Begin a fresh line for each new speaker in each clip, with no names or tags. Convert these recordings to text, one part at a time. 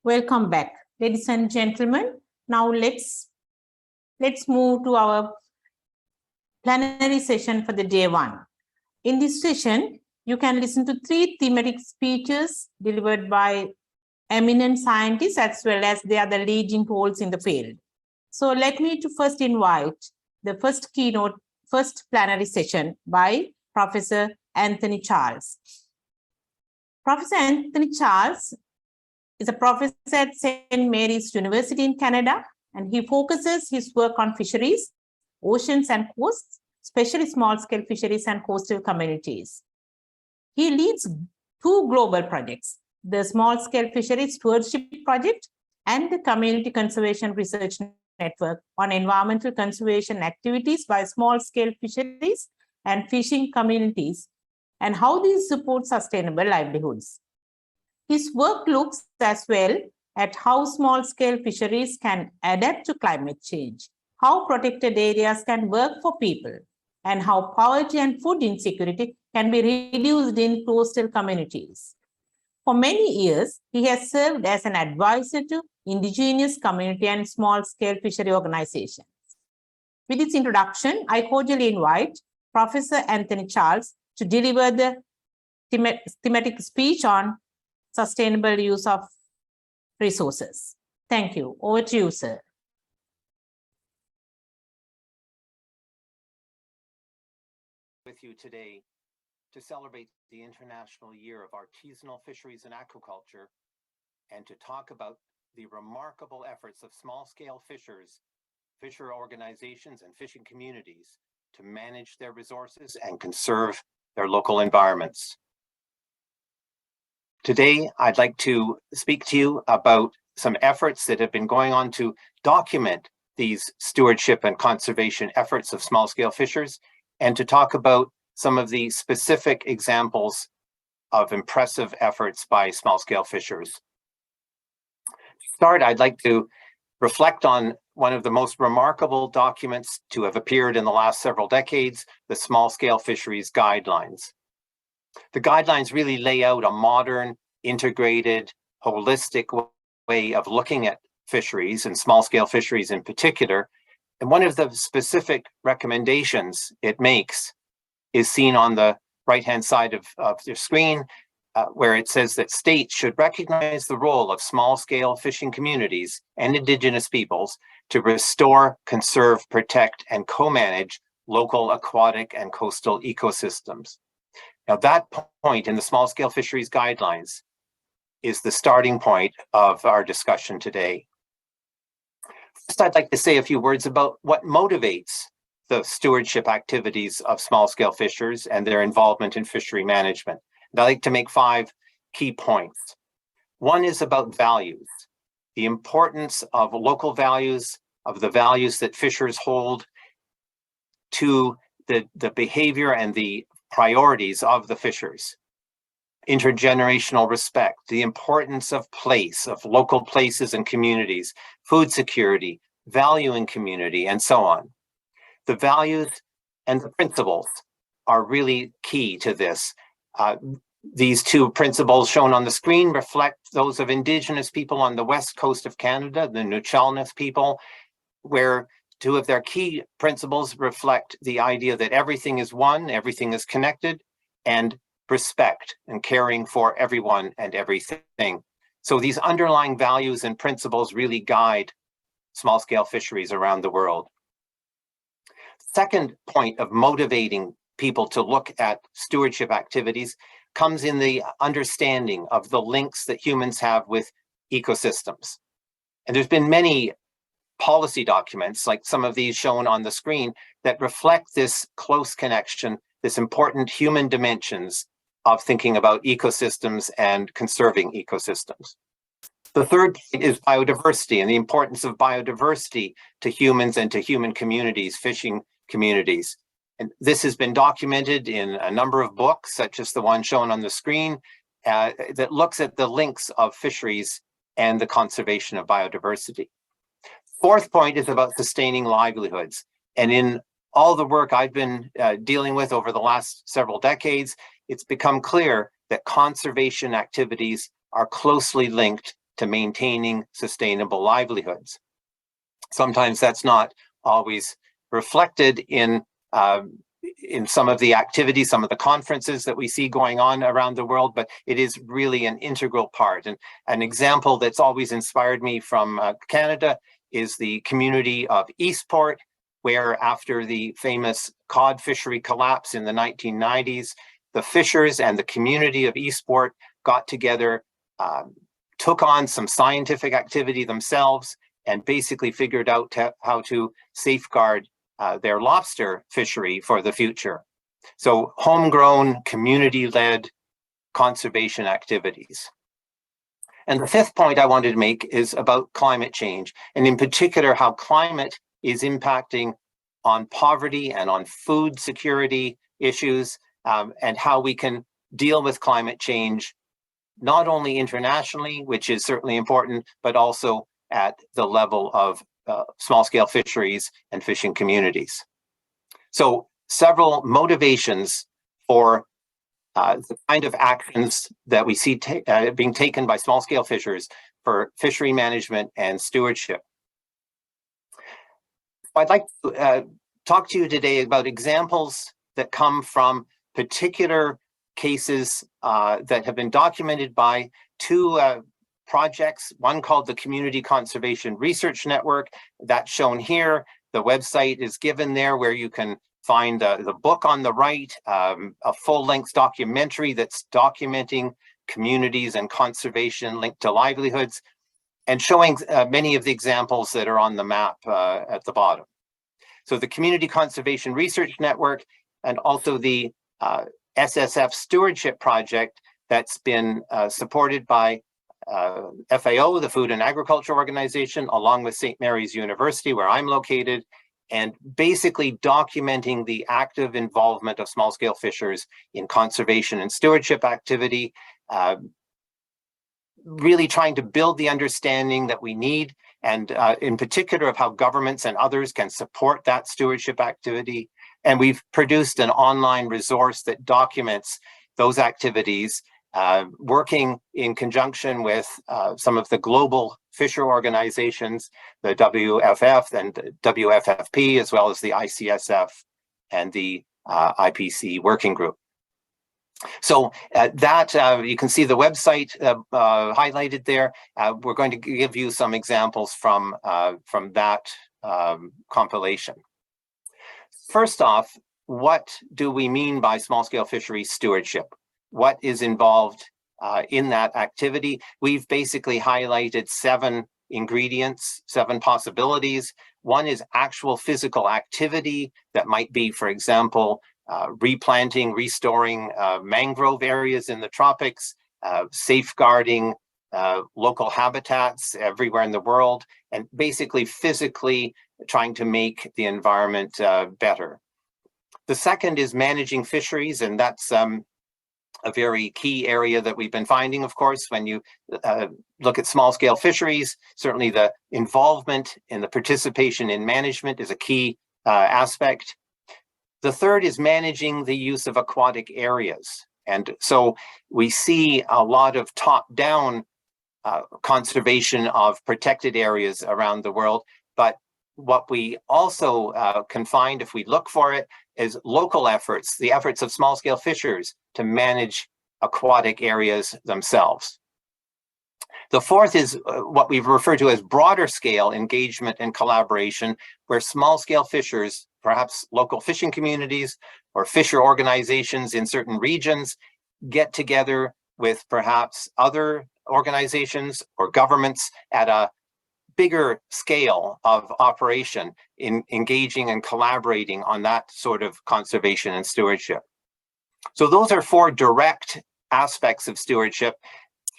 Welcome back, ladies and gentlemen. Now let's move to our plenary session for the day one. In this session, you can listen to 3 thematic speeches delivered by eminent scientists as well as they are the leading roles in the field. So let me to first invite the first plenary session by Professor Anthony Charles. Professor Anthony Charles is a professor at St. Mary's University in Canada, and he focuses his work on fisheries, oceans and coasts, especially small-scale fisheries and coastal communities. He leads 2 global projects, the Small-Scale Fisheries Stewardship Project and the Community Conservation Research Network on environmental conservation activities by small-scale fisheries and fishing communities, and how these support sustainable livelihoods. His work looks as well at how small-scale fisheries can adapt to climate change, how protected areas can work for people, and how poverty and food insecurity can be reduced in coastal communities. For many years, he has served as an advisor to indigenous community and small-scale fishery organizations. With this introduction, I cordially invite Professor Anthony Charles to deliver the thematic speech on sustainable use of resources. Thank you. Over to you, sir.
With you today to celebrate the International Year of Artisanal Fisheries and Aquaculture and to talk about the remarkable efforts of small-scale fisher organizations and fishing communities to manage their resources and conserve their local environments. Today, I'd like to speak to you about some efforts that have been going on to document these stewardship and conservation efforts of small-scale fishers, and to talk about some of the specific examples of impressive efforts by small-scale fishers. To start, I'd like to reflect on one of the most remarkable documents to have appeared in the last several decades, the Small-Scale Fisheries Guidelines. The guidelines really lay out a modern, integrated, holistic way of looking at fisheries and small-scale fisheries in particular. And one of the specific recommendations it makes is seen on the right-hand side of your screen, where it says that states should recognize the role of small-scale fishing communities and indigenous peoples to restore, conserve, protect, and co-manage local aquatic and coastal ecosystems. Now, that point in the Small-Scale Fisheries Guidelines is the starting point of our discussion today. First, I'd like to say a few words about what motivates the stewardship activities of small-scale fishers and their involvement in fishery management. And I'd like to make 5 key points. One is about values, the importance of local values, of the values that fishers hold to the behavior and the priorities of the fishers. Intergenerational respect, the importance of place, of local places and communities, food security, valuing community, and so on. The values and the principles are really key to this. These 2 principles shown on the screen reflect those of Indigenous people on the west coast of Canada, the Nuchalnis people, where 2 of their key principles reflect the idea that everything is one, everything is connected, and respect and caring for everyone and everything. So these underlying values and principles really guide small-scale fisheries around the world. Second point of motivating people to look at stewardship activities comes in the understanding of the links that humans have with ecosystems. And there's been many policy documents, like some of these shown on the screen, that reflect this close connection, this important human dimensions of thinking about ecosystems and conserving ecosystems. The third point is biodiversity and the importance of biodiversity to humans and to human communities, fishing communities. And this has been documented in a number of books, such as the one shown on the screen, that looks at the links of fisheries and the conservation of biodiversity. Fourth point is about sustaining livelihoods. And in all the work I've been dealing with over the last several decades, it's become clear that conservation activities are closely linked to maintaining sustainable livelihoods. Sometimes that's not always reflected in some of the activities, some of the conferences that we see going on around the world, but it is really an integral part. And an example that's always inspired me from Canada is the community of Eastport, where after the famous cod fishery collapse in the 1990s, the fishers and the community of Eastport got together, took on some scientific activity themselves, and basically figured out how to safeguard their lobster fishery for the future. So homegrown, community-led conservation activities. And the fifth point I wanted to make is about climate change, and in particular, how climate is impacting on poverty and on food security issues, and how we can deal with climate change, not only internationally, which is certainly important, but also at the level of small-scale fisheries and fishing communities. So several motivations for the kind of actions that we see being taken by small-scale fishers for fishery management and stewardship. I'd like to talk to you today about examples that come from particular cases that have been documented by two projects, one called the Community Conservation Research Network, that's shown here. The website is given there where you can find the book on the right, a full-length documentary that's documenting communities and conservation linked to livelihoods, and showing many of the examples that are on the map at the bottom. So the Community Conservation Research Network and also the SSF Stewardship Project that's been supported by FAO, the Food and Agriculture Organization, along with St. Mary's University, where I'm located, and basically documenting the active involvement of small-scale fishers in conservation and stewardship activity, really trying to build the understanding that we need, and in particular of how governments and others can support that stewardship activity. And we've produced an online resource that documents those activities, working in conjunction with some of the global fisher organizations, the WFF and WFFP, as well as the ICSF and the IPC working group. So you can see the website highlighted there. We're going to give you some examples from that compilation. First off, what do we mean by small-scale fishery stewardship? What is involved in that activity? We've basically highlighted 7 ingredients, 7 possibilities. One is actual physical activity that might be, for example, replanting, restoring mangrove areas in the tropics, safeguarding local habitats everywhere in the world, and basically physically trying to make the environment better. The second is managing fisheries, and that's a very key area that we've been finding, of course, when you look at small-scale fisheries. Certainly the involvement and the participation in management is a key aspect. The third is managing the use of aquatic areas. And so we see a lot of top-down conservation of protected areas around the world, but what we also can find, if we look for it, is local efforts, the efforts of small-scale fishers to manage aquatic areas themselves. The fourth is what we've referred to as broader scale engagement and collaboration, where small-scale fishers, perhaps local fishing communities or fisher organizations in certain regions, get together with perhaps other organizations or governments at a bigger scale of operation in engaging and collaborating on that sort of conservation and stewardship. So those are 4 direct aspects of stewardship.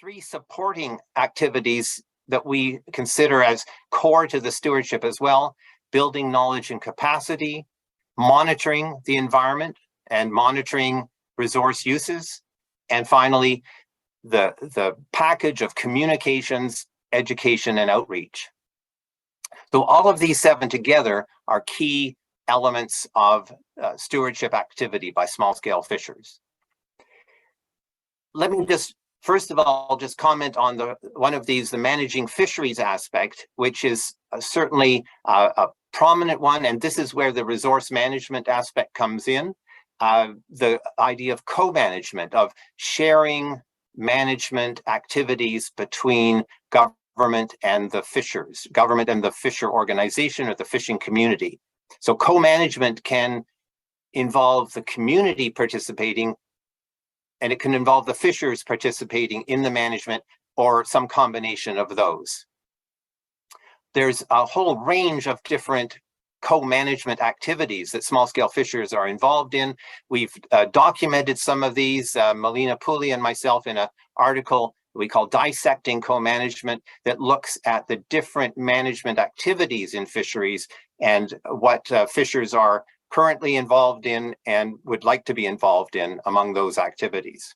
3 supporting activities that we consider as core to the stewardship as well: building knowledge and capacity, monitoring the environment and monitoring resource uses, and finally, the package of communications, education, and outreach. So all of these 7 together are key elements of stewardship activity by small-scale fishers. Let me just First of all, I'll just comment on one of these, the managing fisheries aspect, which is certainly a prominent one, and this is where the resource management aspect comes in. The idea of co-management, of sharing management activities between government and the fishers, government and the fisher organization or the fishing community. So co-management can involve the community participating, and it can involve the fishers participating in the management or some combination of those. There's a whole range of different co-management activities that small-scale fishers are involved in. We've documented some of these, Melina Pooley and myself, in an article we call Dissecting Co-Management, that looks at the different management activities in fisheries and what fishers are currently involved in and would like to be involved in among those activities.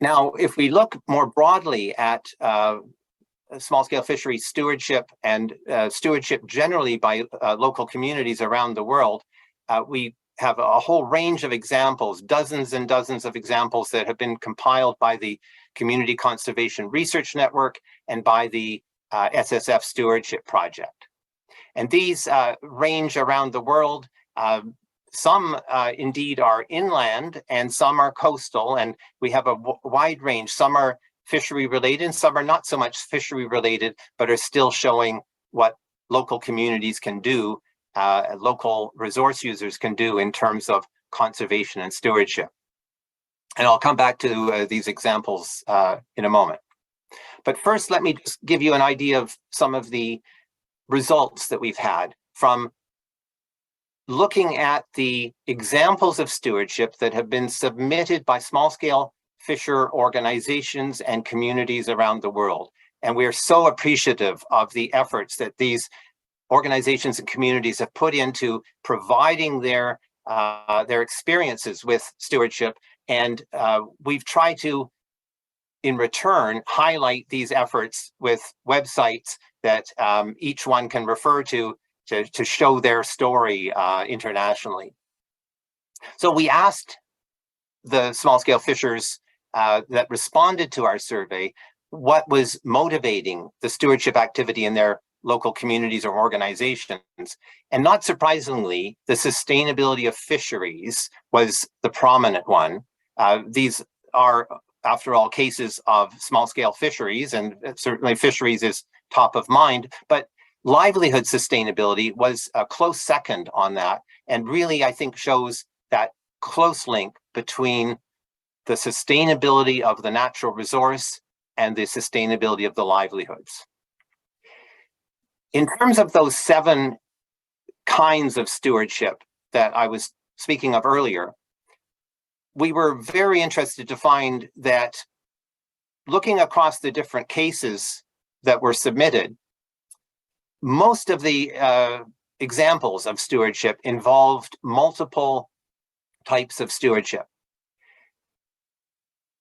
Now, if we look more broadly at small-scale fishery stewardship and stewardship generally by local communities around the world, we have a whole range of examples, dozens and dozens of examples that have been compiled by the Community Conservation Research Network and by the SSF Stewardship Project. And these range around the world. Some indeed are inland and some are coastal, and we have a wide range. Some are fishery related, and some are not so much fishery related, but are still showing what local communities can do, local resource users can do in terms of conservation and stewardship. And I'll come back to these examples in a moment. But first, let me just give you an idea of some of the results that we've had from looking at the examples of stewardship that have been submitted by small-scale fisher organizations and communities around the world. And we are so appreciative of the efforts that these organizations and communities have put into providing their experiences with stewardship. And we've tried to, in return, highlight these efforts with websites that each one can refer to show their story internationally. So we asked the small-scale fishers that responded to our survey what was motivating the stewardship activity in their local communities or organizations. And not surprisingly, the sustainability of fisheries was the prominent one. These are, after all, cases of small-scale fisheries, and certainly fisheries is top of mind, but livelihood sustainability was a close second on that, and really, I think, shows that close link between the sustainability of the natural resource and the sustainability of the livelihoods. In terms of those 7 kinds of stewardship that I was speaking of earlier, we were very interested to find that looking across the different cases that were submitted, most of the examples of stewardship involved multiple types of stewardship.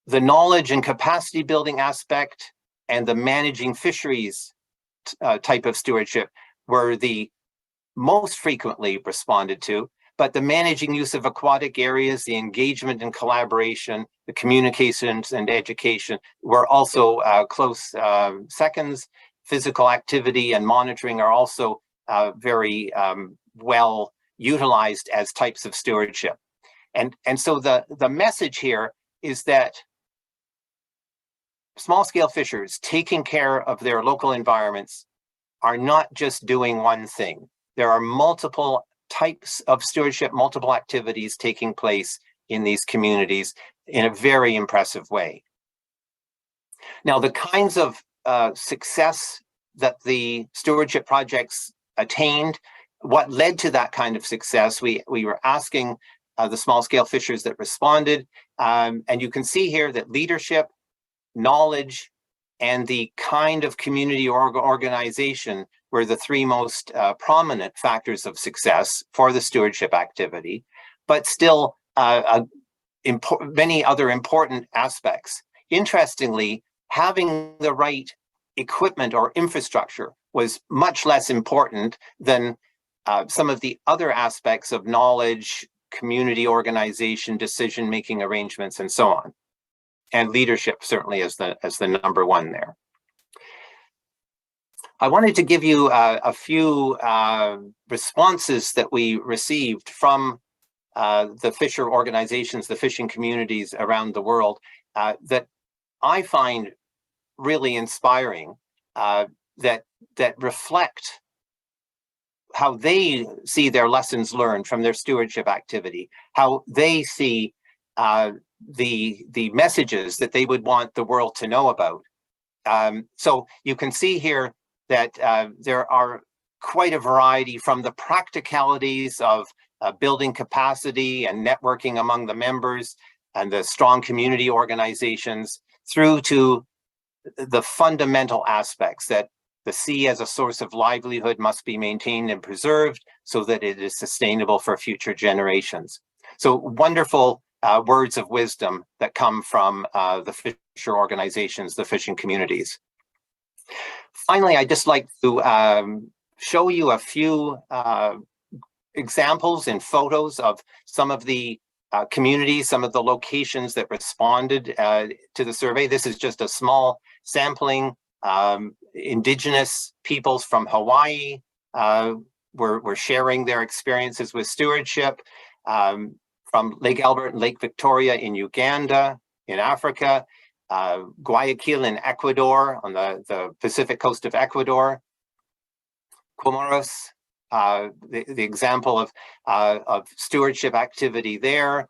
The knowledge and capacity building aspect and the managing fisheries type of stewardship were the most frequently responded to, but the managing use of aquatic areas, the engagement and collaboration, the communications and education were also close seconds. Physical activity and monitoring are also very well utilized as types of stewardship. And so the message here is that small-scale fishers taking care of their local environments are not just doing one thing. There are multiple types of stewardship, multiple activities taking place in these communities in a very impressive way. Now, the kinds of success that the stewardship projects attained, what led to that kind of success, we were asking the small-scale fishers that responded, and you can see here that leadership, knowledge, and the kind of community or organization were the 3 most prominent factors of success for the stewardship activity, but still many other important aspects. Interestingly, having the right equipment or infrastructure was much less important than some of the other aspects of knowledge, community organization, decision-making arrangements, and so on. and leadership certainly as the number one there. I wanted to give you a few responses that we received from the fisher organizations, the fishing communities around the world that I find really inspiring, that reflect how they see their lessons learned from their stewardship activity, how they see the messages that they would want the world to know about. So you can see here that there are quite a variety, from the practicalities of building capacity and networking among the members and the strong community organizations, through to the fundamental aspects that the sea as a source of livelihood must be maintained and preserved so that it is sustainable for future generations. So wonderful words of wisdom that come from the fisher organizations, the fishing communities. Finally, I'd just like to show you a few examples and photos of some of the communities, some of the locations that responded to the survey. This is just a small sampling. Indigenous peoples from Hawaii were sharing their experiences with stewardship. From Lake Albert and Lake Victoria in Uganda, in Africa, Guayaquil in Ecuador, on the Pacific coast of Ecuador, Comoros, the example of stewardship activity there.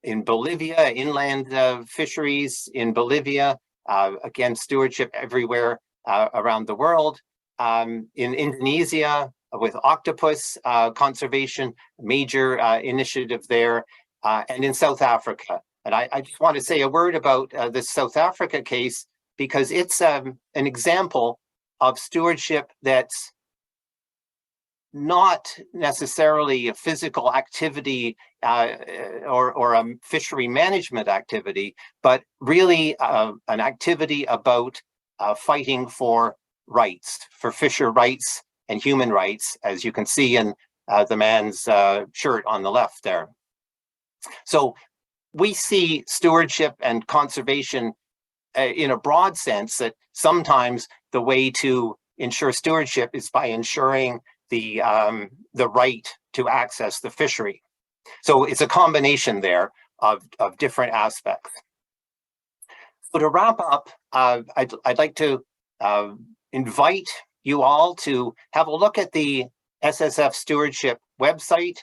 In Bolivia, inland fisheries in Bolivia, again, stewardship everywhere around the world. In Indonesia, with octopus conservation, major initiative there, and in South Africa. And I just want to say a word about this South Africa case, because it's an example of stewardship that's not necessarily a physical activity or a fishery management activity, but really an activity about fighting for rights, for fisher rights and human rights, as you can see in the man's shirt on the left there. So we see stewardship and conservation in a broad sense, that sometimes the way to ensure stewardship is by ensuring the right to access the fishery. So it's a combination there of different aspects. So to wrap up, I'd like to invite you all to have a look at the SSF Stewardship website,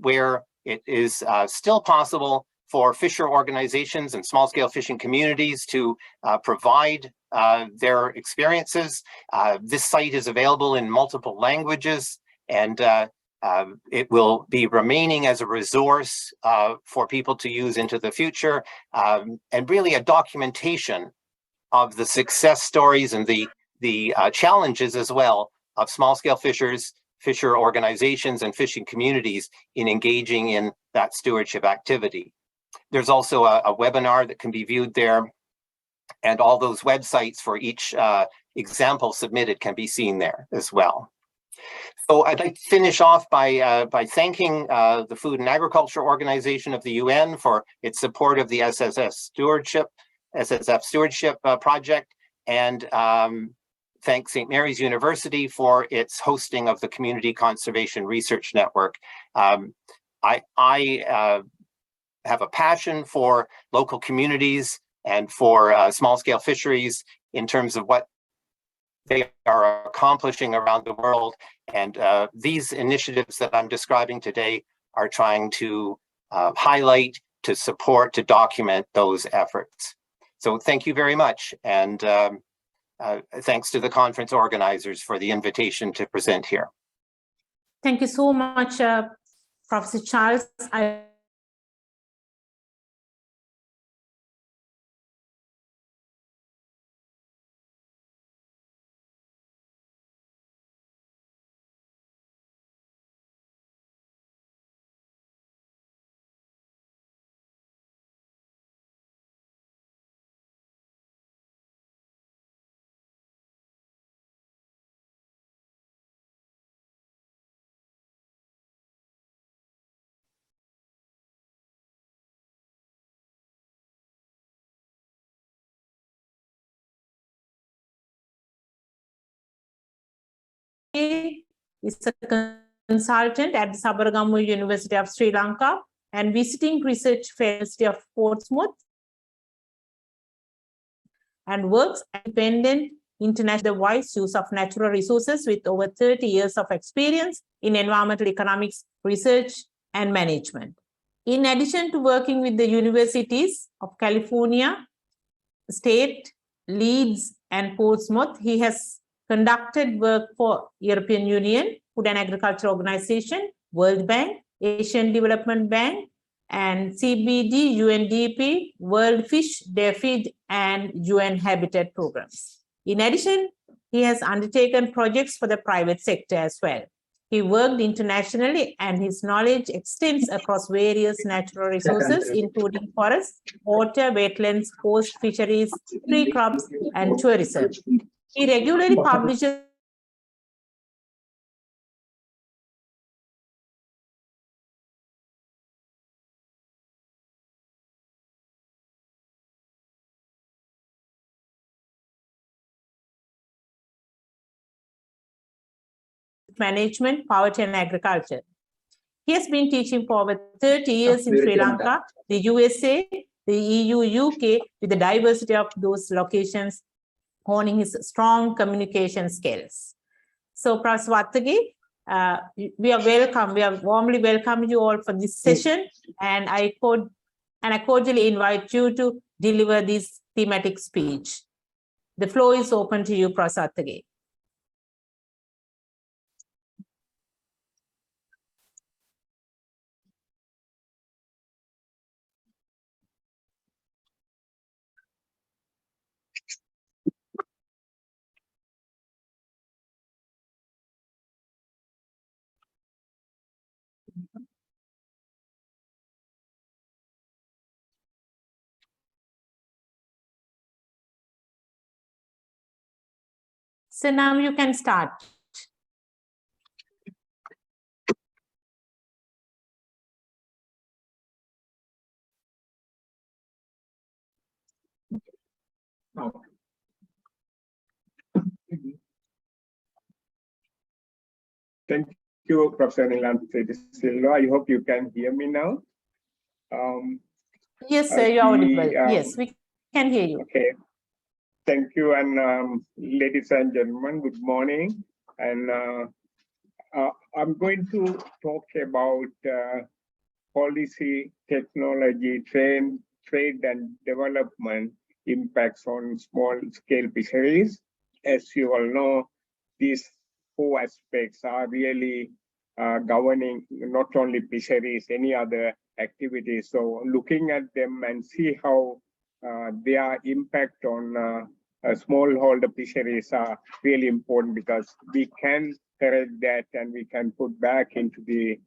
where it is still possible for fisher organizations and small-scale fishing communities to provide their experiences. This site is available in multiple languages, and it will be remaining as a resource for people to use into the future, and really a documentation of the success stories and the challenges as well of small-scale fisher organizations and fishing communities in engaging in that stewardship activity. There's also a webinar that can be viewed there, and all those websites for each example submitted can be seen there as well. So I'd like to finish off by thanking the Food and Agriculture Organization of the UN for its support of the SSF Stewardship Project, and thank St. Mary's University for its hosting of the Community Conservation Research Network. I have a passion for local communities and for small-scale fisheries in terms of what they are accomplishing around the world. And these initiatives that I'm describing today are trying to highlight, to support, to document those efforts. So thank you very much. And thanks to the conference organizers for the invitation to present here.
Thank you so much, Professor Charles. is a consultant at the Sabaragamu University of Sri Lanka and visiting research faculty of Portsmouth, and works independent international wise use of natural resources with over 30 years of experience in environmental economics research and management. In addition to working with the universities of California, State, Leeds, and Portsmouth, he has conducted work for European Union, Food and Agriculture Organization, World Bank, Asian Development Bank, and CBD, UNDP, World Fish, DFID, and UN Habitat programs. In addition, he has undertaken projects for the private sector as well. He worked internationally and his knowledge extends across various natural resources, including forests, water, wetlands, coast fisheries, tree crops, and tourism. He regularly publishes management, poverty, and agriculture. He has been teaching for over 30 years in Sri Lanka, the USA, the EU, UK, with the diversity of those locations, honing his strong communication skills. So, Professor Wattagi, we are warmly welcome you all for this session, and I cordially invite you to deliver this thematic speech. The floor is open to you, Professor Wattagi. So now you can start.
Thank you, Professor Nilanthi Silva. I hope you can hear me now.
Yes, sir, you're audible. Yes, we can hear you.
Okay. Thank you, and ladies and gentlemen, good morning. And I'm going to talk about policy, technology, trade and development impacts on small-scale fisheries. As you all know, these four aspects are really governing not only fisheries, any other activities. So looking at them and see how their impact on smallholder fisheries are really important, because we can correct that and we can put back into the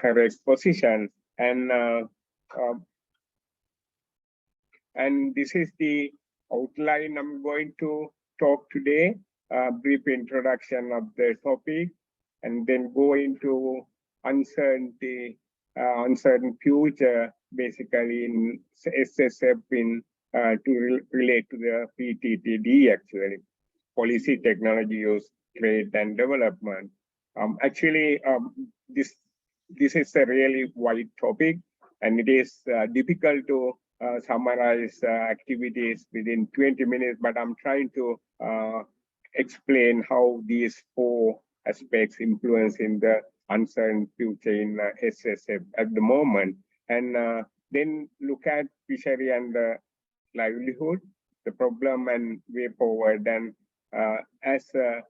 correct position. And this is the outline I'm going to talk today. Brief introduction of the topic, and then go into uncertain future, basically in SSF to relate to the PTTD, actually, policy, technology use, trade and development. This is a really wide topic, and it is difficult to summarize activities within 20 minutes, but I'm trying to explain how these four aspects influence in the uncertain future in SSF at the moment, and then look at fishery and livelihood, the problem and way forward. And as a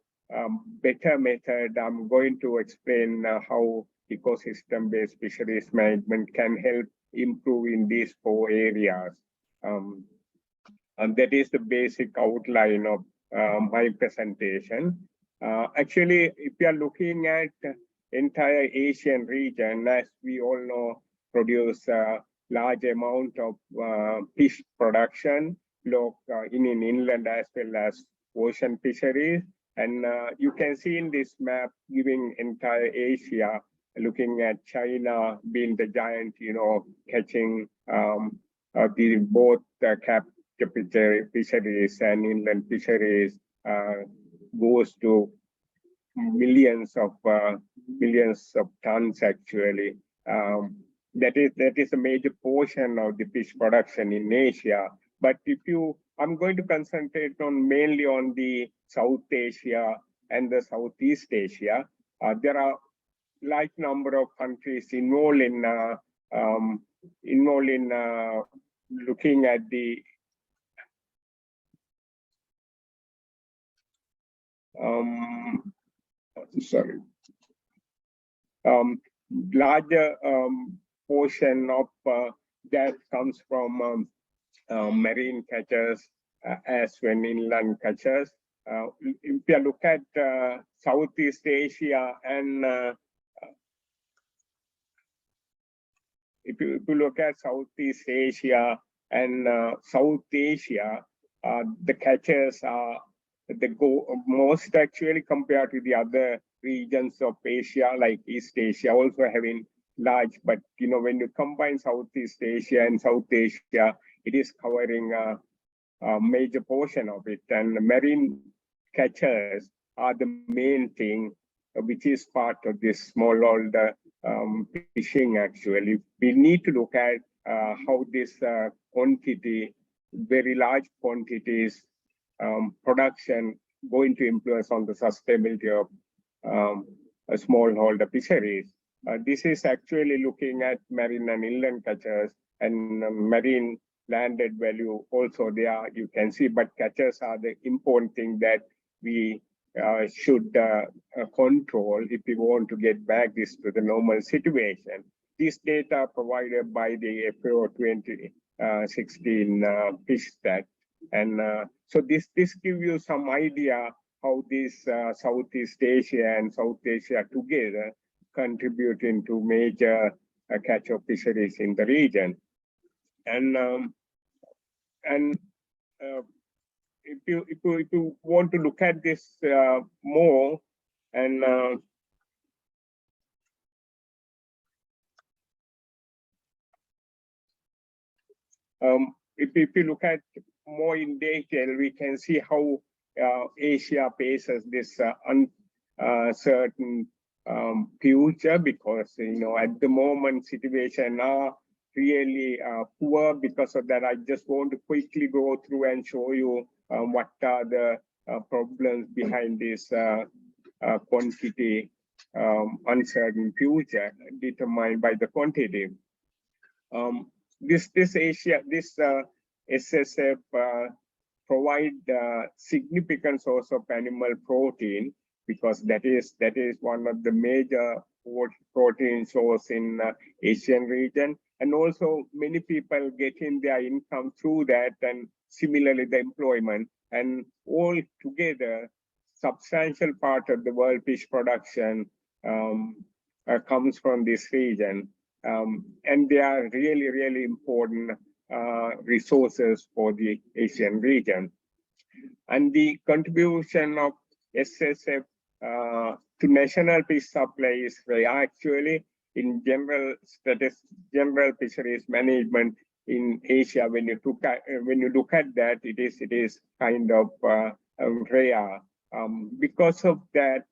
better method, I'm going to explain how ecosystem-based fisheries management can help improve in these four areas. And that is the basic outline of my presentation. Actually, if you are looking at entire Asian region, as we all know, produce a large amount of fish production, in inland as well as ocean fisheries. And you can see in this map, giving entire Asia, looking at China being the giant, catching both captive fisheries and inland fisheries, goes to millions of tons actually. That is a major portion of the fish production in Asia. But I'm going to concentrate mainly on the South Asia and the Southeast Asia. There are large number of countries involved in looking at the larger portion of that comes from marine catches as well inland catches. If you look at Southeast Asia and if you look at Southeast Asia and South Asia, the catches are go most actually compared to the other regions of Asia, like East Asia, also having large. But when you combine Southeast Asia and South Asia, it is covering a major portion of it. And marine catches are the main thing, which is part of this smallholder fishing. Actually, we need to look at how this quantity, very large quantities, production going to influence on the sustainability of smallholder fisheries. This is actually looking at marine and inland catches, and marine landed value also there you can see, but catches are the important thing that we should control if we want to get back this to the normal situation. This data provided by the FAO 2016 fish stat. And so this gives you some idea how this Southeast Asia and South Asia together contributing to major catch of fisheries in the region. And if you want to look at this more, and if you look at more in detail, we can see how Asia faces this uncertain future, because at the moment situation are really poor. Because of that, I just want to quickly go through and show you what are the problems behind this quantity uncertain future determined by the quantity. This SSF provide significant source of animal protein, because that is one of the major protein source in Asian region, and also many people getting their income through that, and similarly the employment, and all together substantial part of the world fish production comes from this region, and they are really important resources for the Asian region. And the contribution of SSF to national fish supply is actually in general fisheries management in Asia. When you look at that, it is kind of rare. Because of that,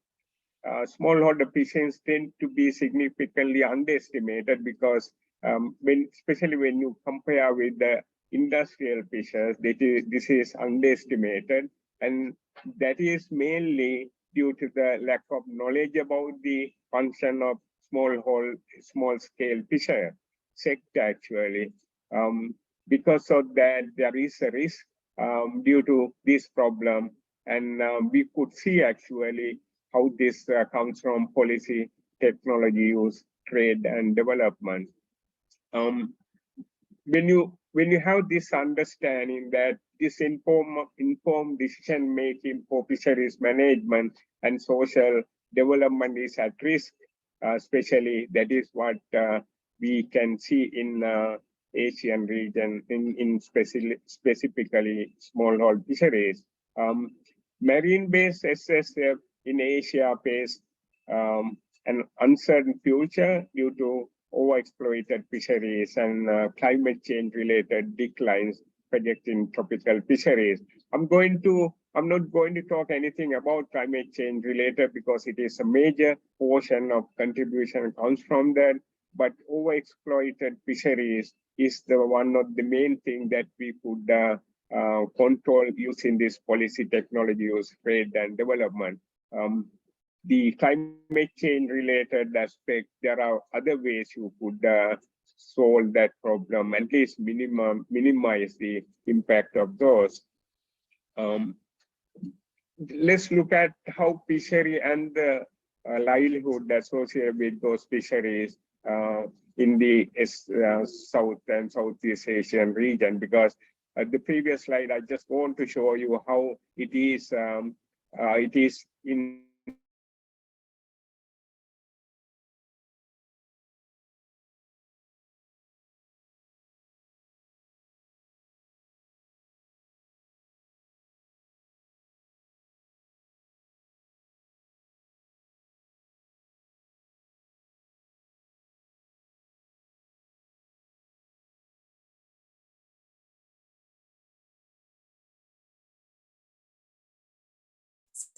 smallholder fisheries tend to be significantly underestimated, because especially when you compare with the industrial fishes, this is underestimated, and that is mainly due to the lack of knowledge about the function of small-scale fisher sector actually. Because of that, there is a risk due to this problem, and we could see actually how this comes from policy, technology use, trade, and development. When you have this understanding that this informed decision making for fisheries management and social development is at risk, especially that is what we can see in Asian region, in specifically smallholder fisheries. Marine-based SSF in Asia face an uncertain future due to overexploited fisheries and climate change related declines projecting tropical fisheries. I'm going to I'm not going to talk anything about climate change related because it is a major portion of contribution comes from that. But overexploited fisheries is the one of the main thing that we could control using this policy technology use trade and development. The climate change related aspect, there are other ways you could solve that problem, at least minimize the impact of those. Let's look at how fishery and the livelihood associated with those fisheries in the South and Southeast Asian region, because the previous slide, I just want to show you how it is in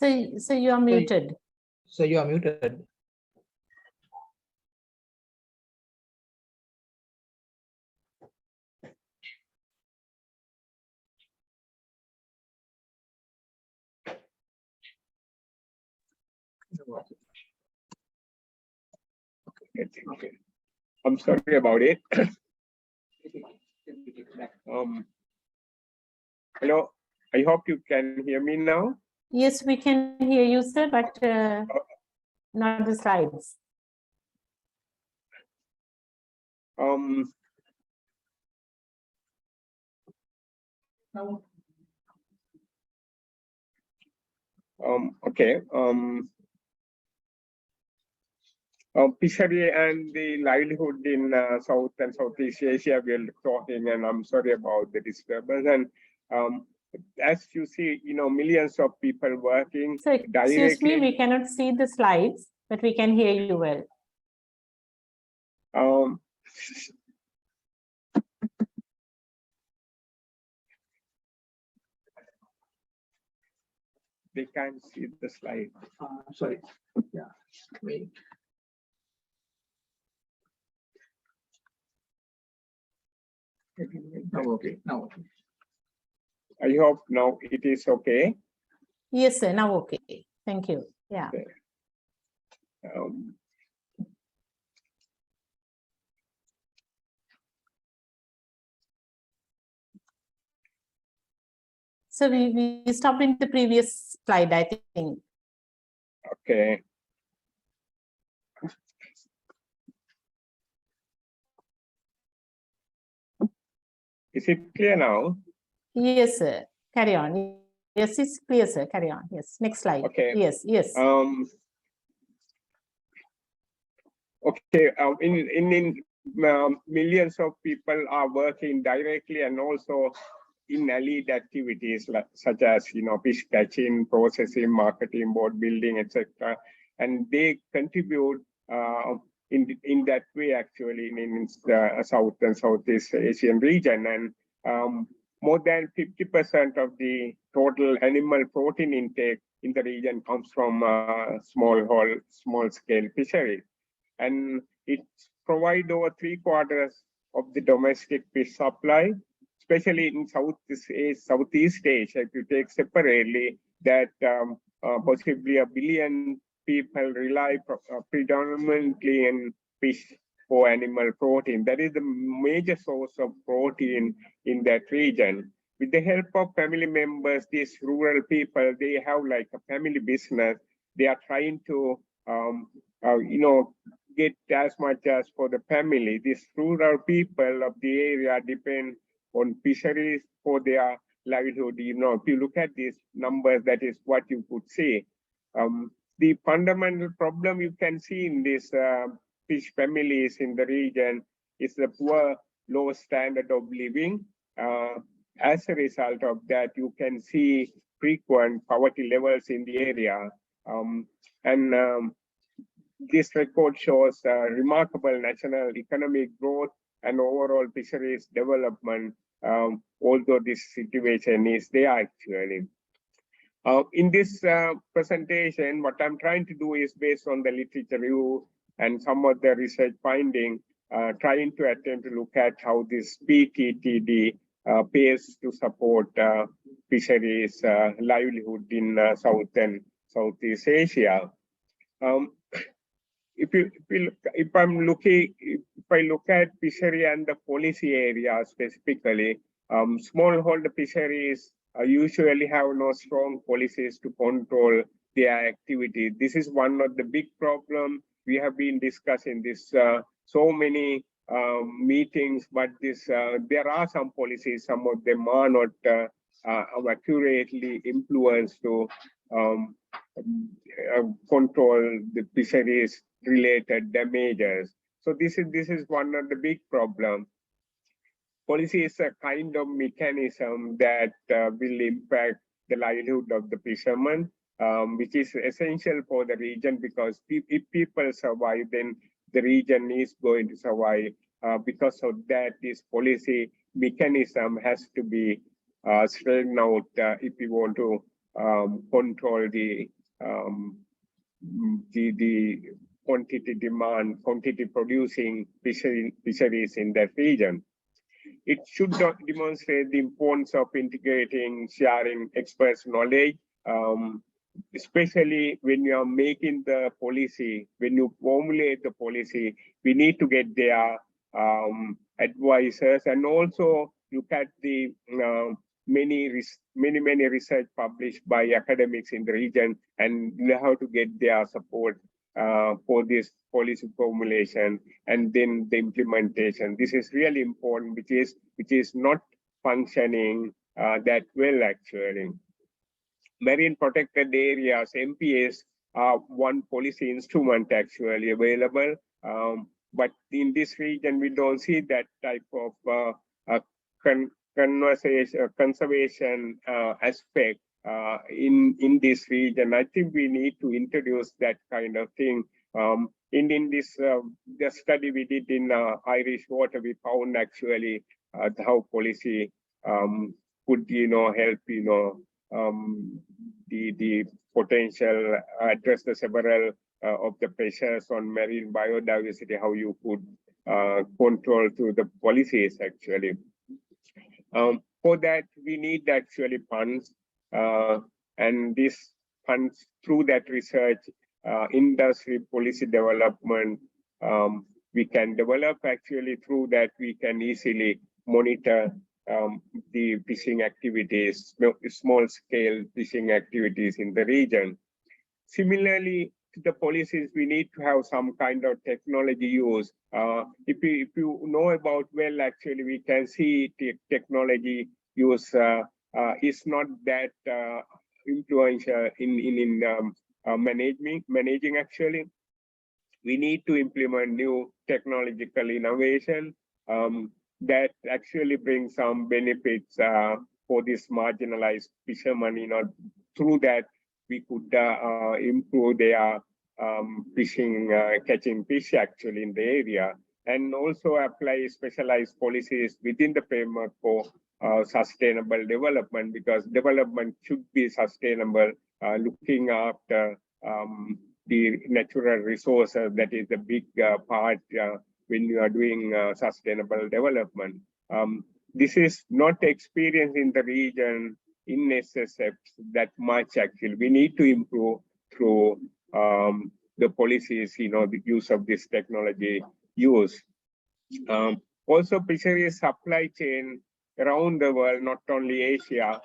So you are muted.
So you are muted.
Okay. I'm sorry about it. Hello, I hope you can hear me now.
Yes, we can hear you, sir, but not the slides.
Okay. Fishery and the livelihood in South and Southeast Asia, we're talking, and I'm sorry about the disturbance. And as you see, millions of people working
So
directly.
excuse me, we cannot see the slides, but we can hear you well.
They can't see the slide.
Sorry. Yeah. Wait. Now okay. Now okay.
I hope now it is okay.
Yes, sir. Now okay. Thank you. Yeah.
Okay.
So we stopped in the previous slide, I think.
Okay. Is it clear now?
Yes, sir. Carry on. Yes, it's clear, sir. Carry on. Yes. Next slide.
Okay.
Yes, yes.
Okay. Millions of people are working directly and also in allied activities such as fish catching, processing, marketing, boat building, etc. And they contribute in that way actually in the South and Southeast Asian region. And more than 50% of the total animal protein intake in the region comes from small scale fisheries. And it provides over 3/4 of the domestic fish supply, especially in Southeast Asia. If you take separately, that possibly 1 billion people rely predominantly on fish for animal protein. That is the major source of protein in that region. With the help of family members, these rural people, they have like a family business. They are trying to, get as much as for the family. These rural people of the area depend on fisheries for their livelihood. If you look at these numbers, that is what you could see. The fundamental problem you can see in these fish families in the region is the poor, low standard of living. As a result of that, you can see frequent poverty levels in the area. This record shows remarkable national economic growth and overall fisheries development, although this situation is there actually. In this presentation, what I'm trying to do is based on the literature review and some of the research finding, trying to attempt to look at how this PTTD pays to support fisheries livelihood in South and Southeast Asia. If I look at fishery and the policy area specifically, smallholder fisheries usually have no strong policies to control their activity. This is one of the big problems. We have been discussing this so many meetings, but there are some policies, some of them are not accurately influenced to control the fisheries related damages. So this is one of the big problems. Policy is a kind of mechanism that will impact the livelihood of the fishermen, which is essential for the region, because if people survive, then the region is going to survive. Because of that, this policy mechanism has to be straightened out if we want to control the quantity producing fisheries in that region. It should demonstrate the importance of integrating, sharing experts' knowledge, especially when you are making the policy, when you formulate the policy, we need to get their advisors, and also look at the many research published by academics in the region, and how to get their support for this policy formulation and then the implementation. This is really important, which is not functioning that well actually. Marine protected areas, MPAs, are one policy instrument actually available, but in this region we don't see that type of conservation aspect in this region. I think we need to introduce that kind of thing. In this the study we did in Irish water, we found actually how policy could help the potential address the several of the pressures on marine biodiversity, how you could control through the policies actually. For that, we need actually funds, and these funds through that research, industry policy development, we can develop actually through that. We can easily monitor the fishing activities, small scale fishing activities in the region. Similarly, to the policies, we need to have some kind of technology use. If you know about well, actually, we can see the technology use is not that influential in managing actually. We need to implement new technological innovation that actually brings some benefits for this marginalized fishermen. Through that we could improve their fishing, catching fish actually in the area, and also apply specialized policies within the framework for sustainable development, because development should be sustainable, looking after the natural resources. That is the big part when you are doing sustainable development. This is not experienced in the region in SSF that much actually. We need to improve through the policies, the use of this technology use. Also, fisheries supply chain around the world, not only Asia,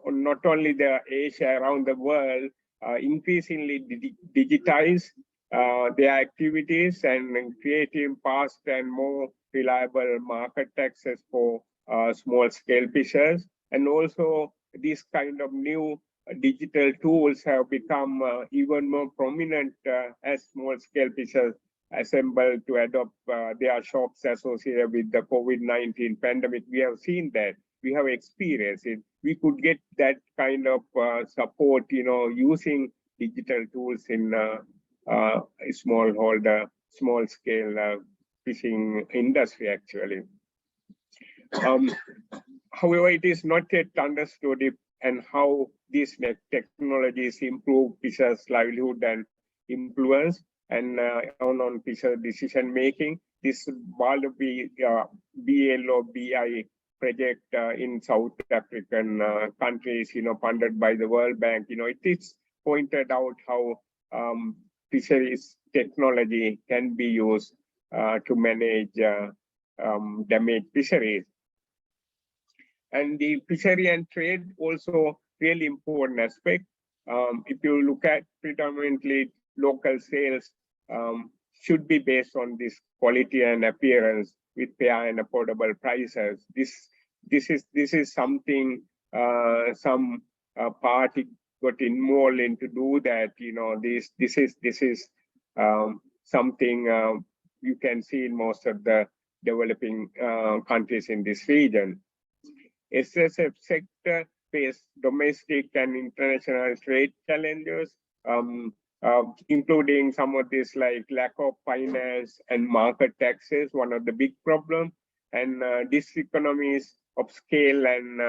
not only the Asia, around the world, increasingly digitize their activities and creating fast and more reliable market access for small scale fishers. And also these kind of new digital tools have become even more prominent as small scale fishers assemble to adopt their shops associated with the COVID-19 pandemic. We have seen that, we have experienced it. We could get that kind of support, using digital tools in small scale fishing industry actually. However, it is not yet understood if and how these technologies improve fishers' livelihood and influence and on fisher decision making. This BL or BI project in South African countries, funded by the World Bank, it is pointed out how fisheries technology can be used to manage damaged fisheries. And the fishery and trade also really important aspect. If you look at predominantly local sales, should be based on this quality and appearance with fair and affordable prices. This is something some party got involved in to do that. This is something you can see in most of the developing countries in this region. SSF sector face domestic and international trade challenges, including some of this like lack of finance and market access, one of the big problems, and diseconomies of scale and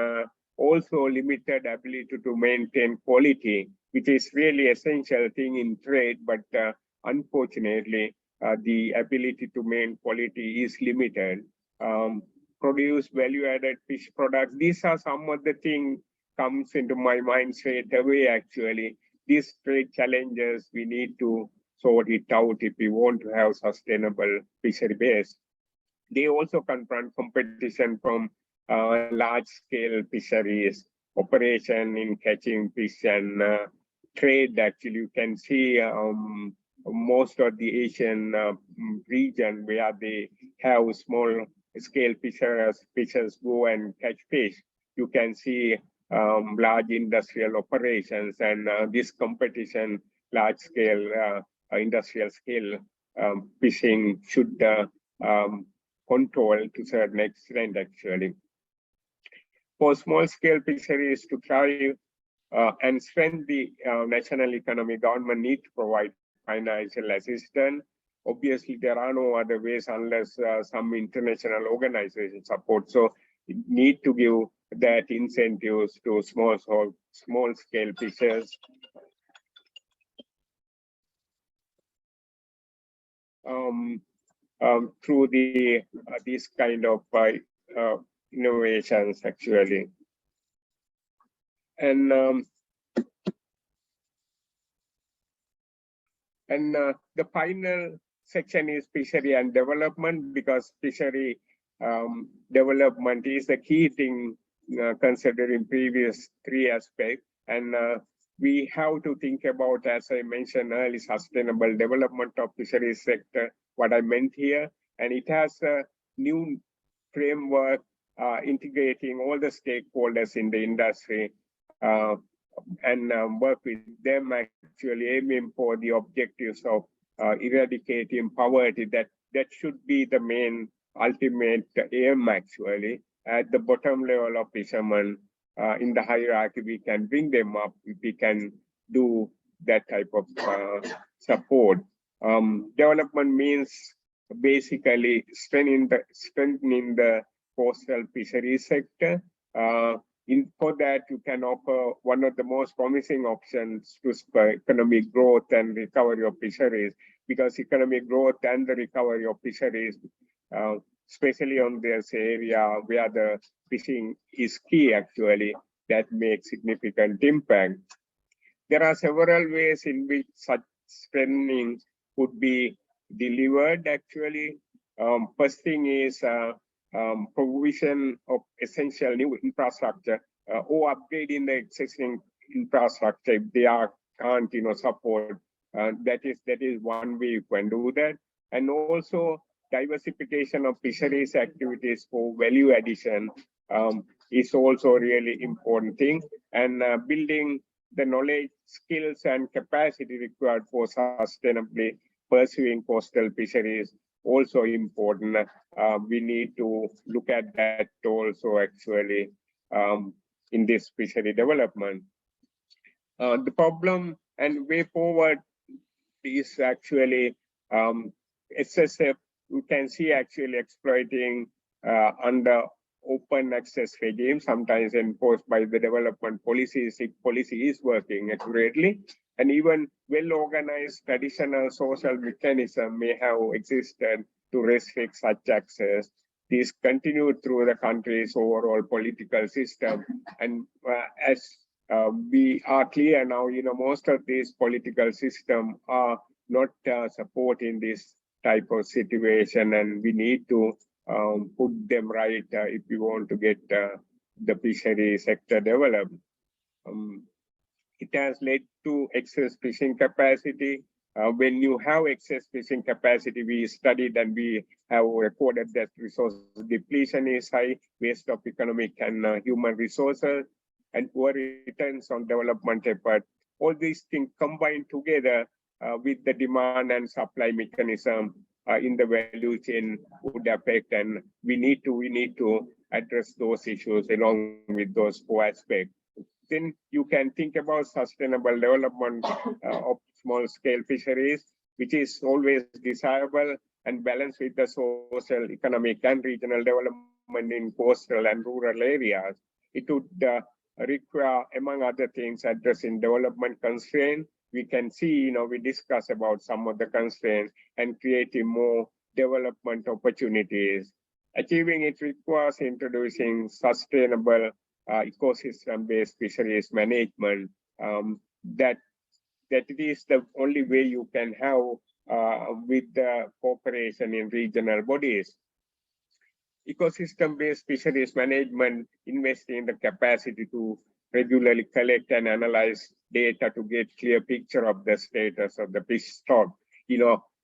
also limited ability to maintain quality, which is really essential thing in trade, but unfortunately, the ability to maintain quality is limited. Produce value-added fish products. These are some of the things comes into my mind straight away, actually. These trade challenges, we need to sort it out if we want to have sustainable fishery base. They also confront competition from large-scale fisheries, operation in catching fish and trade. Actually, you can see most of the Asian region where they have small scale fishers go and catch fish. You can see large industrial operations and this competition, large scale industrial scale fishing should control to a certain extent actually. For small scale fisheries to thrive and strengthen the national economy, government need to provide financial assistance. Obviously, there are no other ways unless some international organization support. So, need to give that incentives to small scale fishers. Through the this kind of innovations actually, and the final section is fishery and development, because fishery development is the key thing considering previous three aspects, and we have to think about, as I mentioned earlier, sustainable development of fisheries sector, what I meant here, and it has a new framework integrating all the stakeholders in the industry and work with them actually aiming for the objectives of eradicating poverty. That should be the main ultimate aim actually. At the bottom level of fishermen in the hierarchy, we can bring them up if we can do that type of support. Development means basically strengthening the coastal fisheries sector. For that, you can offer one of the most promising options to spur economic growth and recovery of fisheries, because economic growth and the recovery of fisheries, especially on this area where the fishing is key actually, that makes significant impact. There are several ways in which such strengthening could be delivered actually. First thing is provision of essential new infrastructure or upgrading the existing infrastructure if they can't support. That is one way you can do that. And also diversification of fisheries activities for value addition is also a really important thing. And building the knowledge, skills, and capacity required for sustainably pursuing coastal fisheries also important. We need to look at that also actually in this fishery development. The problem and way forward is actually SSF. You can see actually exploiting under open access regime, sometimes enforced by the development policies if policy is working accurately. And even well-organized traditional social mechanism may have existed to restrict such access. These continued through the country's overall political system. And as we are clear now, most of these political systems are not supporting this type of situation, and we need to put them right if we want to get the fishery sector developed. It has led to excess fishing capacity. When you have excess fishing capacity, we studied and we have recorded that resource depletion is high, waste of economic and human resources, and poor returns on development effort. All these things combined together with the demand and supply mechanism in the value chain would affect, and we need to address those issues along with those four aspects. Then you can think about sustainable development of small-scale fisheries, which is always desirable and balanced with the social, economic, and regional development in coastal and rural areas. It would require, among other things, addressing development constraints. We can see, we discuss about some of the constraints and creating more development opportunities. Achieving it requires introducing sustainable ecosystem-based fisheries management. That it is the only way you can have with the cooperation in regional bodies. Ecosystem-based fisheries management invests in the capacity to regularly collect and analyze data to get clear picture of the status of the fish stock.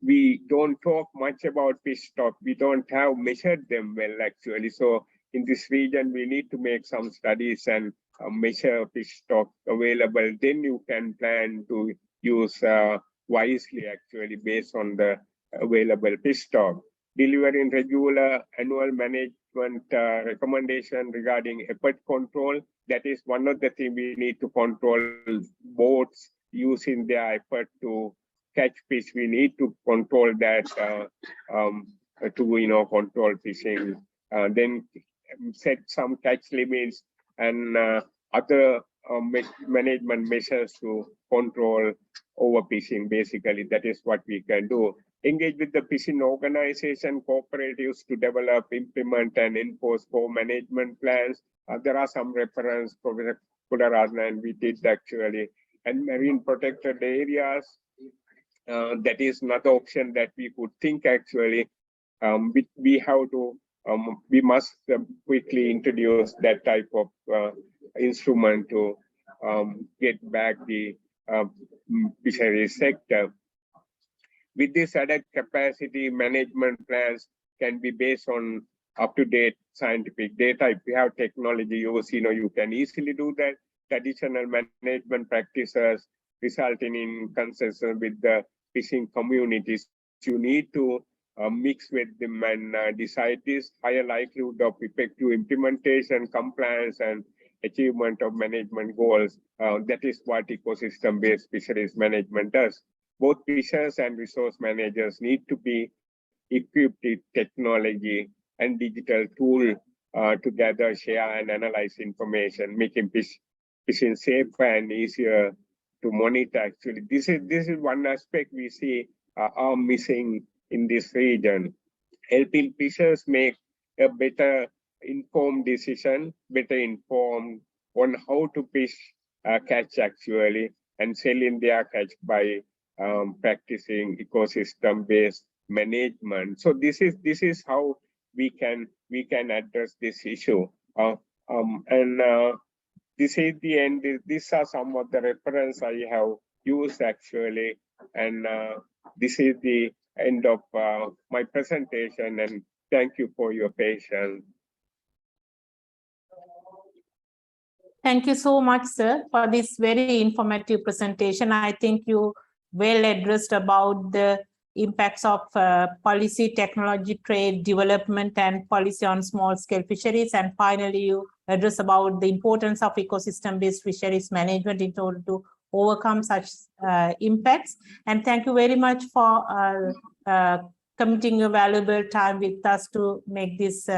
We don't talk much about fish stock. We don't have measured them well, actually. So in this region, we need to make some studies and measure fish stock available. Then you can plan to use wisely, actually, based on the available fish stock. Delivering regular annual management recommendation regarding effort control. That is one of the things we need to control. Boats using their effort to catch fish. We need to control that to control fishing. Then set some catch limits and other management measures to control overfishing. Basically, that is what we can do. Engage with the fishing organization, cooperatives to develop, implement, and enforce co-management plans. There are some reference, Professor Kularatna, and we did actually. And marine protected areas, that is another option that we could think actually. We have to, we must quickly introduce that type of instrument to get back the fisheries sector. With this added capacity, management plans can be based on up-to-date scientific data. If you have technology use, you can easily do that. Traditional management practices resulting in consensus with the fishing communities. You need to mix with them and decide this. Higher likelihood of effective implementation, compliance, and achievement of management goals. That is what ecosystem-based fisheries management does. Both fishers and resource managers need to be equipped with technology and digital tool to gather, share, and analyze information, making fishing safer and easier to monitor. Actually, this is one aspect we see are missing in this region. Helping fishers make a better informed decision, better informed on how to fish catch actually, and selling their catch by practicing ecosystem-based management. So this is how we can address this issue. This is the end. These are some of the reference I have used actually, and this is the end of my presentation. And thank you for your patience.
Thank you so much, sir, for this very informative presentation. I think you well addressed about the impacts of policy, technology, trade, development, and policy on small-scale fisheries. And finally, you address about the importance of ecosystem-based fisheries management in order to overcome such impacts. And thank you very much for committing your valuable time with us to make this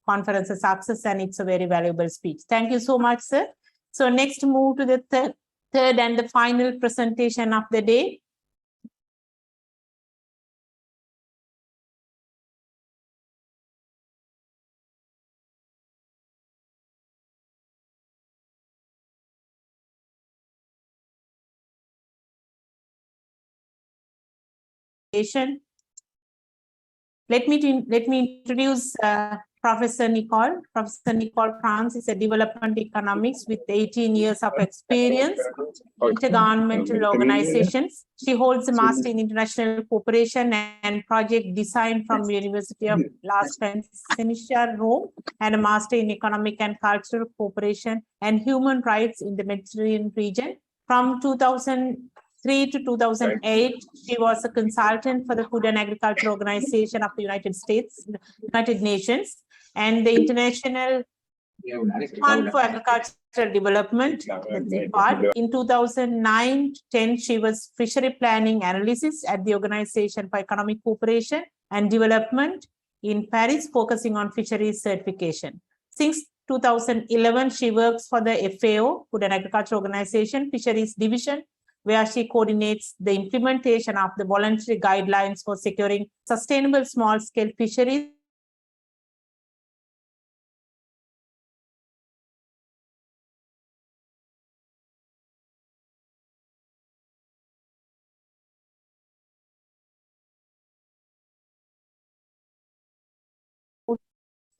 conference a success, and it's a very valuable speech. Thank you so much, sir. So next, move to the third and the final presentation of the day. Let me introduce Professor Nicole. Professor Nicole France is a development economics with 18 years of experience in intergovernmental organizations. She holds a master in international cooperation and project design from University of La Sapienza, Rome, and a master in economic and cultural cooperation and human rights in the Mediterranean region. From 2003 to 2008, she was a consultant for the Food and Agriculture Organization of the United Nations, and the International Fund for Agricultural Development. In 2009-10, she was Fishery Planning Analysis at the Organization for Economic Cooperation and Development in Paris, focusing on fisheries certification. Since 2011, she works for the FAO, Food and Agriculture Organization, Fisheries Division, where she coordinates the implementation of the voluntary guidelines for securing sustainable small-scale fisheries .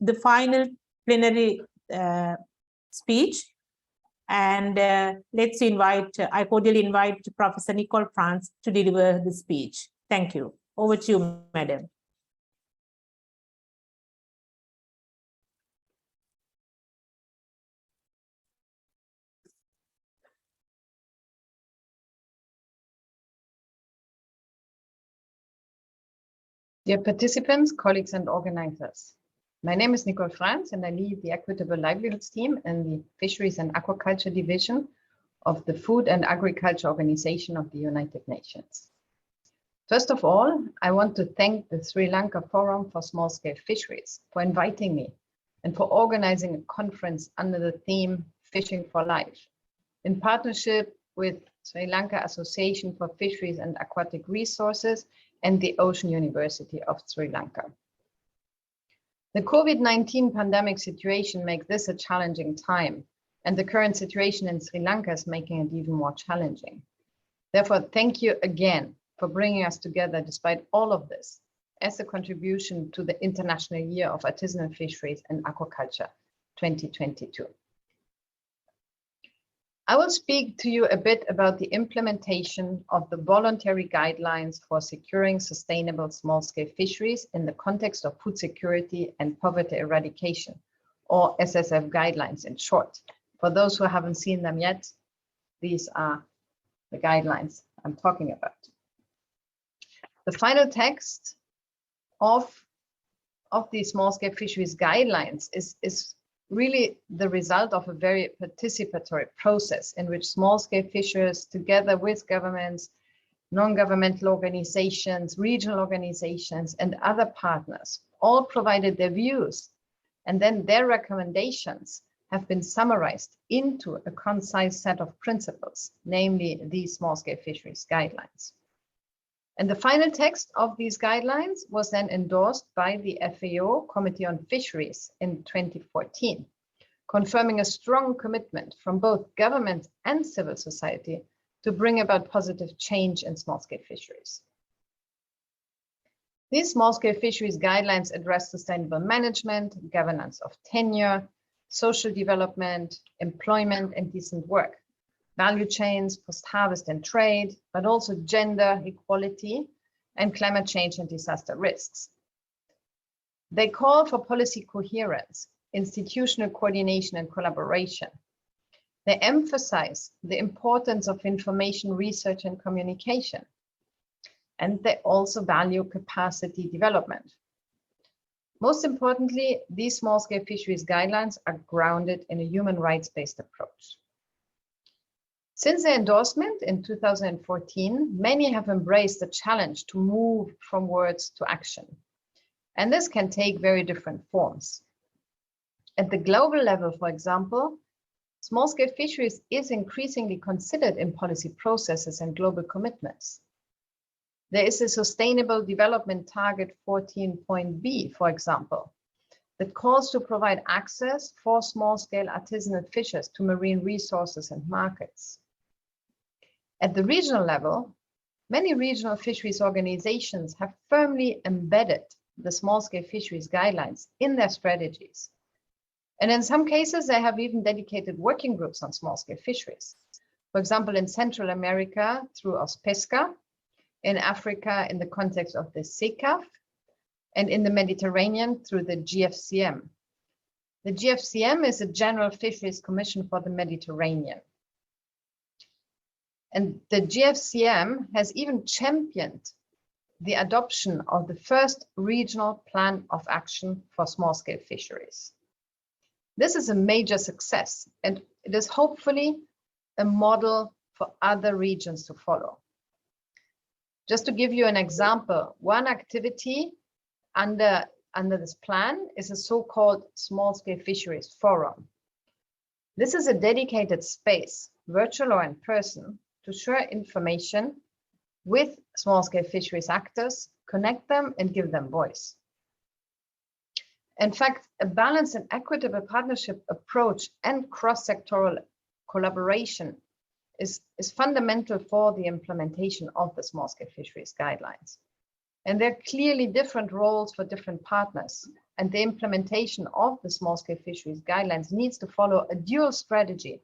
The final plenary speech, and I cordially invite Professor Nicole France to deliver the speech. Thank you. Over to you, madam.
Dear participants, colleagues, and organizers, my name is Nicole Franz, and I lead the Equitable Livelihoods team in the Fisheries and Aquaculture Division of the Food and Agriculture Organization of the United Nations. First of all, I want to thank the Sri Lanka Forum for Small-Scale Fisheries for inviting me and for organizing a conference under the theme Fishing for Life, in partnership with Sri Lanka Association for Fisheries and Aquatic Resources and the Ocean University of Sri Lanka. The COVID-19 pandemic situation makes this a challenging time, and the current situation in Sri Lanka is making it even more challenging. Therefore, thank you again for bringing us together despite all of this as a contribution to the International Year of Artisanal Fisheries and Aquaculture 2022. I will speak to you a bit about the implementation of the voluntary guidelines for securing sustainable small-scale fisheries in the context of food security and poverty eradication, or SSF guidelines in short. For those who haven't seen them yet, these are the guidelines I'm talking about. The final text of these small-scale fisheries guidelines is really the result of a very participatory process in which small-scale fishers, together with governments, non-governmental organizations, regional organizations, and other partners, all provided their views, and then their recommendations have been summarized into a concise set of principles, namely these small-scale fisheries guidelines. And the final text of these guidelines was then endorsed by the FAO Committee on Fisheries in 2014, confirming a strong commitment from both government and civil society to bring about positive change in small-scale fisheries. These small-scale fisheries guidelines address sustainable management, governance of tenure, social development, employment, and decent work, value chains, post-harvest and trade, but also gender equality and climate change and disaster risks. They call for policy coherence, institutional coordination and collaboration. They emphasize the importance of information research and communication. And they also value capacity development. Most importantly, these small-scale fisheries guidelines are grounded in a human rights-based approach. Since their endorsement in 2014, many have embraced the challenge to move from words to action. And this can take very different forms. At the global level, for example, small-scale fisheries is increasingly considered in policy processes and global commitments. There is a Sustainable Development Target 14.b, for example, that calls to provide access for small-scale artisanal fishers to marine resources and markets. At the regional level, many regional fisheries organizations have firmly embedded the small-scale fisheries guidelines in their strategies. And in some cases, they have even dedicated working groups on small-scale fisheries. For example, in Central America through OSPESCA, in Africa in the context of the SECAF, and in the Mediterranean through the GFCM. The GFCM is a General Fisheries Commission for the Mediterranean. And the GFCM has even championed the adoption of the first regional plan of action for small-scale fisheries. This is a major success, and it is hopefully a model for other regions to follow. Just to give you an example, one activity under this plan is a so-called small-scale fisheries forum. This is a dedicated space, virtual or in person, to share information with small-scale fisheries actors, connect them and give them voice. In fact, a balanced and equitable partnership approach and cross-sectoral collaboration is fundamental for the implementation of the small-scale fisheries guidelines. And there are clearly different roles for different partners. And the implementation of the small-scale fisheries guidelines needs to follow a dual strategy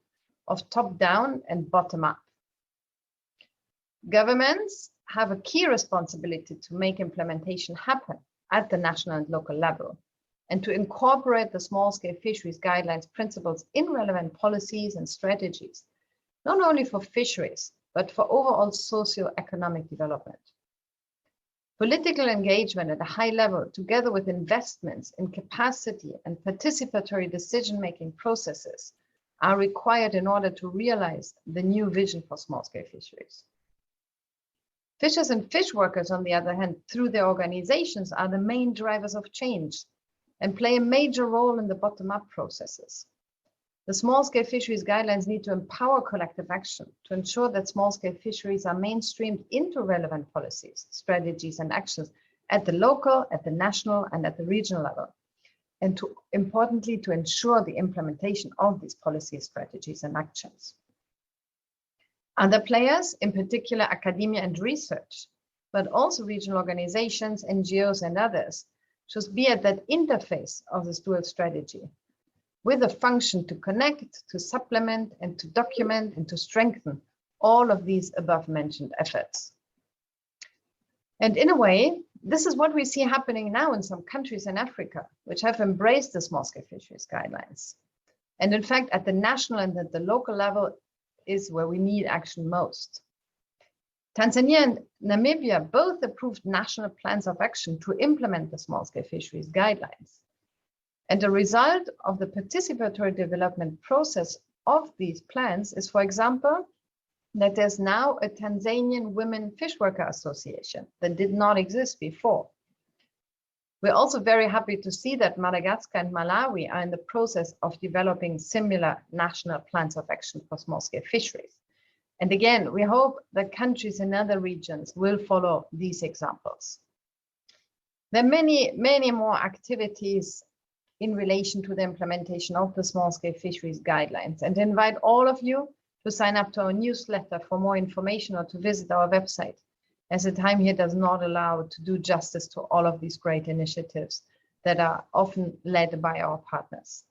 of top-down and bottom-up. Governments have a key responsibility to make implementation happen at the national and local level, and to incorporate the small-scale fisheries guidelines principles in relevant policies and strategies, not only for fisheries, but for overall socio-economic development. Political engagement at a high level, together with investments in capacity and participatory decision-making processes, are required in order to realize the new vision for small-scale fisheries. Fishers and fish workers, on the other hand, through their organizations, are the main drivers of change and play a major role in the bottom-up processes. The small-scale fisheries guidelines need to empower collective action to ensure that small-scale fisheries are mainstreamed into relevant policies, strategies, and actions at the local, at the national, and at the regional level, and importantly, to ensure the implementation of these policies, strategies, and actions. Other players, in particular academia and research, but also regional organizations, NGOs, and others, should be at that interface of this dual strategy, with a function to connect, to supplement, and to document, and to strengthen all of these above-mentioned efforts. And in a way, this is what we see happening now in some countries in Africa, which have embraced the small-scale fisheries guidelines. And in fact, at the national and at the local level is where we need action most. Tanzania and Namibia both approved national plans of action to implement the small-scale fisheries guidelines. And the result of the participatory development process of these plans is, for example, that there's now a Tanzanian Women Fish Worker Association that did not exist before. We're also very happy to see that Madagascar and Malawi are in the process of developing similar national plans of action for small-scale fisheries. And again, we hope that countries in other regions will follow these examples. There are many, many more activities in relation to the implementation of the small-scale fisheries guidelines, and invite all of you to sign up to our newsletter for more information or to visit our website, as the time here does not allow to do justice to all of these great initiatives that are often led by our partners.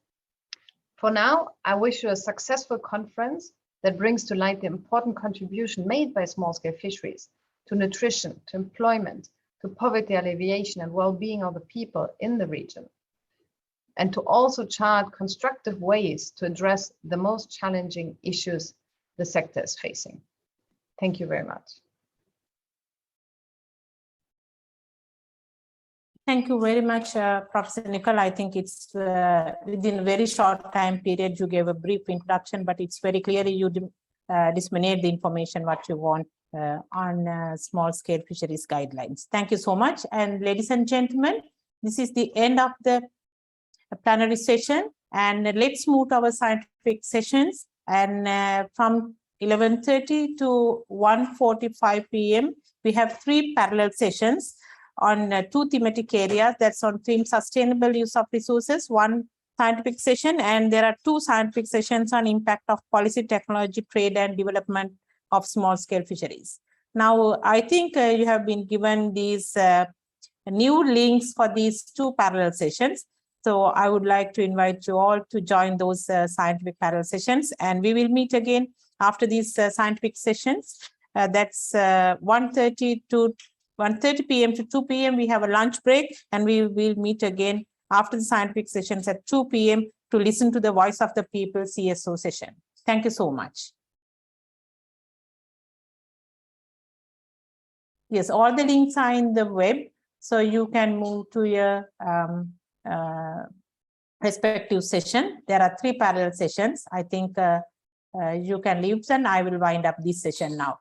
For now, I wish you a successful conference that brings to light the important contribution made by small-scale fisheries to nutrition, to employment, to poverty alleviation and well-being of the people in the region, and to also chart constructive ways to address the most challenging issues the sector is facing. Thank you very much.
Thank you very much, Professor Nicole. I think it's within a very short time period, you gave a brief introduction, but it's very clearly you disseminate the information what you want on small-scale fisheries guidelines. Thank you so much. And ladies and gentlemen, this is the end of the plenary session. And let's move to our scientific sessions. And from 11:30 to 1:45 p.m., we have 3 parallel sessions on 2 thematic areas. That's on theme sustainable use of resources, 1 scientific session, and there are 2 scientific sessions on impact of policy, technology, trade, and development of small-scale fisheries. Now, I think you have been given these new links for these 2 parallel sessions. So I would like to invite you all to join those scientific parallel sessions, and we will meet again after these scientific sessions. That's 1:30 to 1:30 p.m. to 2 p.m. We have a lunch break, and we will meet again after the scientific sessions at 2 p.m. to listen to the Voice of the People CSO session. Thank you so much. Yes, all the links are in the web, so you can move to your respective session. There are 3 parallel sessions. I think you can leave, and I will wind up this session now.